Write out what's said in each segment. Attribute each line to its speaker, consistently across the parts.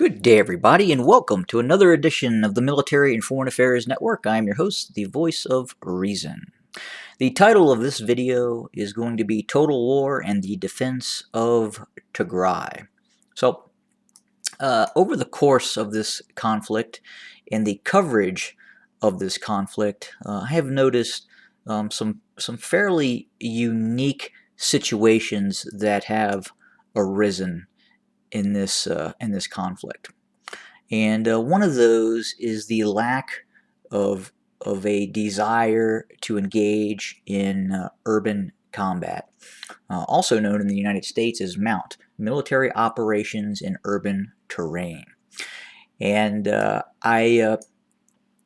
Speaker 1: Good day, everybody, and welcome to another edition of the Military and Foreign Affairs Network. I am your host, the voice of reason. The title of this video is going to be Total War and the Defense of Tigray. So, over the course of this conflict and the coverage of this conflict, I have noticed some fairly unique situations that have arisen in this conflict. And one of those is the lack of a desire to engage in urban combat, also known in the United States as MOUT, Military Operations in Urban Terrain. And I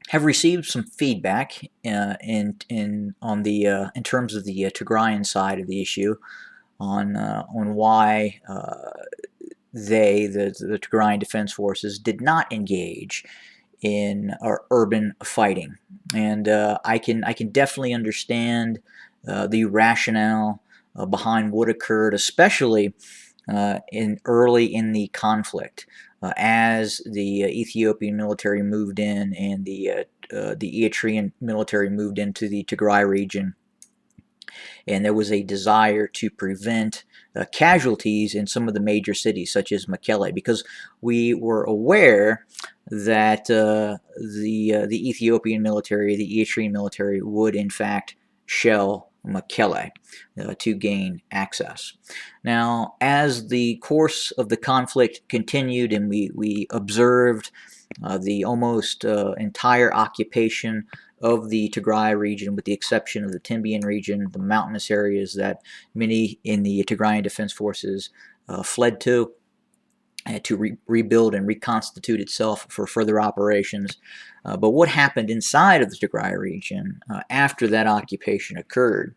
Speaker 1: have received some feedback in terms of the Tigrayan side of the issue on why the Tigrayan Defense Forces, did not engage in urban fighting, and I can definitely understand the rationale behind what occurred, especially early in the conflict, as the Ethiopian military moved in and the Eritrean military moved into the Tigray region, and there was a desire to prevent casualties in some of the major cities, such as Mekelle, because we were aware that the Ethiopian military, the Eritrean military, would in fact shell Mekelle to gain access. Now, as the course of the conflict continued and we observed the almost entire occupation of the Tigray region, with the exception of the Timbian region, the mountainous areas that many in the Tigrayan Defense Forces fled to rebuild and reconstitute itself for further operations. But what happened inside of the Tigray region after that occupation occurred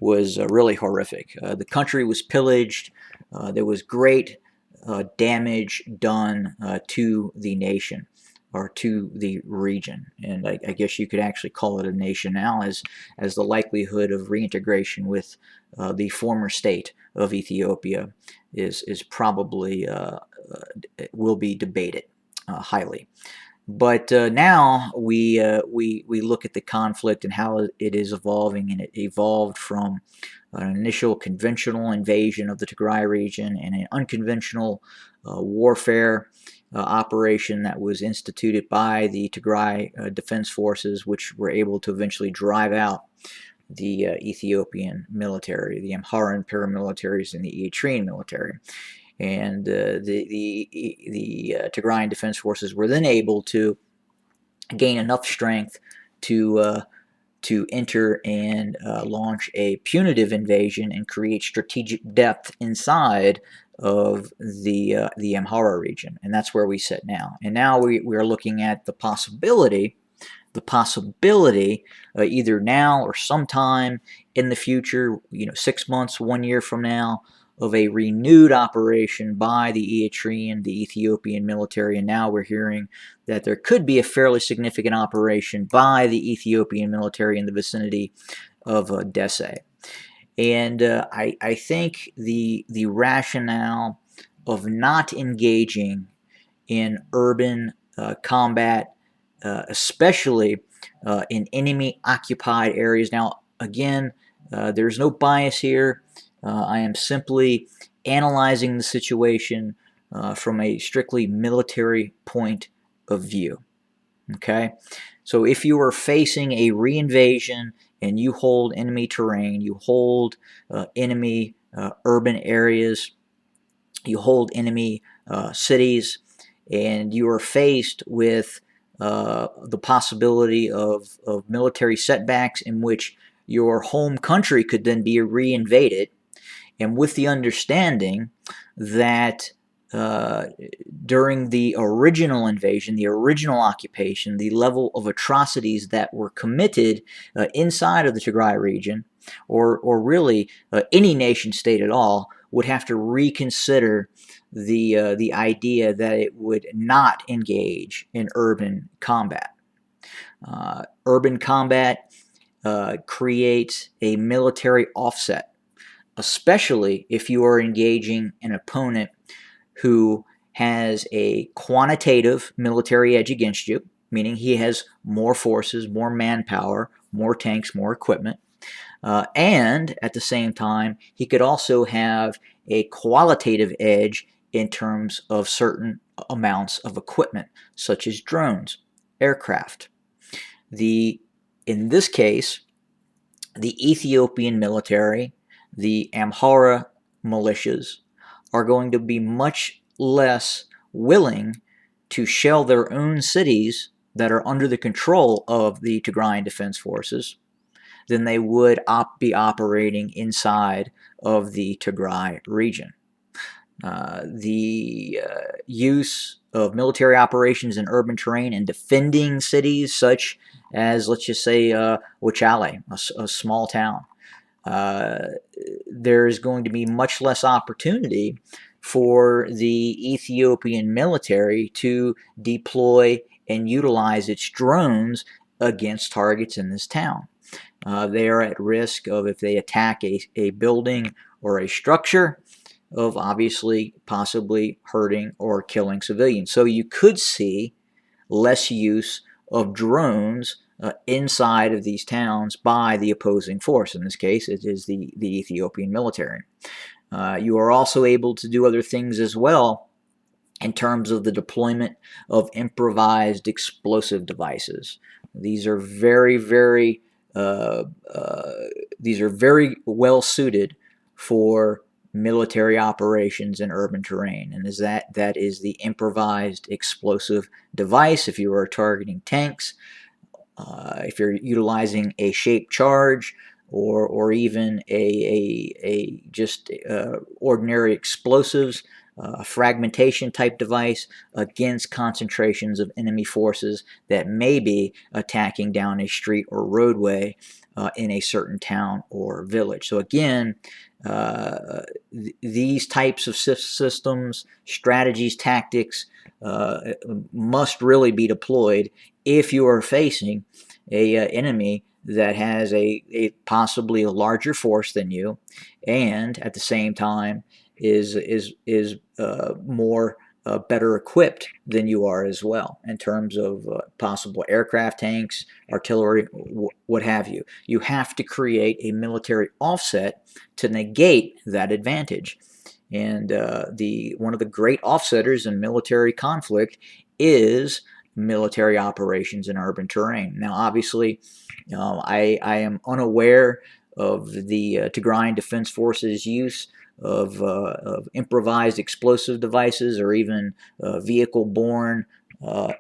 Speaker 1: was really horrific. The country was pillaged. There was great damage done to the nation, or to the region, and I guess you could actually call it a nation now, as the likelihood of reintegration with the former state of Ethiopia is probably will be debated highly. But now we look at the conflict and how it is evolving, and it evolved from an initial conventional invasion of the Tigray region and an unconventional warfare operation that was instituted by the Tigray Defense Forces, which were able to eventually drive out the Ethiopian military, the Amharan paramilitaries, and the Eritrean military. And the Tigrayan Defense Forces were then able to gain enough strength to enter and launch a punitive invasion and create strategic depth inside of the Amhara region, and that's where we sit now. And now we are looking at the possibility, either now or sometime in the future, 6 months, 1 year from now, of a renewed operation by the Eritrean, the Ethiopian military. And now we're hearing that there could be a fairly significant operation by the Ethiopian military in the vicinity of Desse. And I think the rationale of not engaging in urban combat, especially in enemy-occupied areas. Now, again, there's no bias here. I am simply analyzing the situation from a strictly military point of view. Okay? So if you are facing a reinvasion and you hold enemy terrain, you hold enemy urban areas, you hold enemy cities, and you are faced with the possibility of military setbacks in which your home country could then be reinvaded, and with the understanding that during the original invasion, the original occupation, the level of atrocities that were committed inside of the Tigray region, or really any nation state at all, would have to reconsider the idea that it would not engage in urban combat. Urban combat creates a military offset, especially if you are engaging an opponent who has a quantitative military edge against you, meaning he has more forces, more manpower, more tanks, more equipment. And at the same time, he could also have a qualitative edge in terms of certain amounts of equipment, such as drones, aircraft. In this case, the Ethiopian military, the Amhara militias, are going to be much less willing to shell their own cities that are under the control of the Tigrayan Defense Forces than they would be operating inside of the Tigray region. The use of military operations in urban terrain and defending cities such as, let's just say, Wachale, a small town, there's going to be much less opportunity for the Ethiopian military to deploy and utilize its drones against targets in this town. They are at risk of, if they attack a building or a structure, of obviously possibly hurting or killing civilians. So you could see less use of drones inside of these towns by the opposing force. In this case, it is the Ethiopian military. You are also able to do other things as well in terms of the deployment of improvised explosive devices. These are very well suited for military operations in urban terrain, and that is the improvised explosive device. If you are targeting tanks, if you're utilizing a shaped charge, or even just ordinary explosives, a fragmentation type device against concentrations of enemy forces that may be attacking down a street or roadway in a certain town or village. So again, these types of systems, strategies, tactics must really be deployed if you are facing a enemy that has a possibly a larger force than you, and at the same time is more better equipped than you are as well, in terms of possible aircraft, tanks, artillery, what have you. You have to create a military offset to negate that advantage. And one of the great offsetters in military conflict is military operations in urban terrain. Now, obviously, I am unaware of the Tigrayan Defense Forces' use of improvised explosive devices, or even vehicle-borne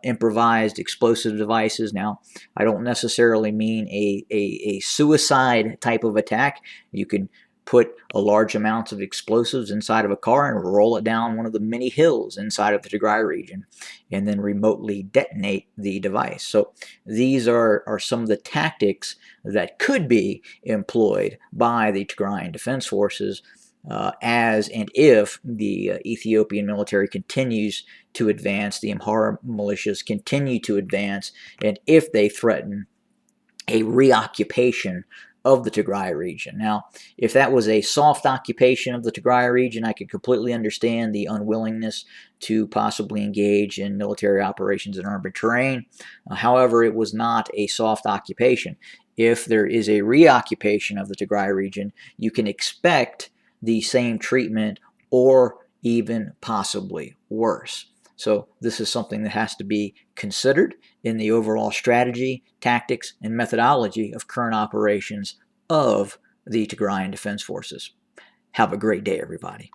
Speaker 1: improvised explosive devices. Now, I don't necessarily mean a suicide type of attack. You could put a large amount of explosives inside of a car and roll it down one of the many hills inside of the Tigray region, and then remotely detonate the device. So these are some of the tactics that could be employed by the Tigrayan Defense Forces as and if the Ethiopian military continues to advance, the Amhara militias continue to advance, and if they threaten a reoccupation of the Tigray region. Now, if that was a soft occupation of the Tigray region, I could completely understand the unwillingness to possibly engage in military operations in urban terrain. However, it was not a soft occupation. If there is a reoccupation of the Tigray region, you can expect the same treatment, or even possibly worse. So this is something that has to be considered in the overall strategy, tactics, and methodology of current operations of the Tigrayan Defense Forces. Have a great day, everybody.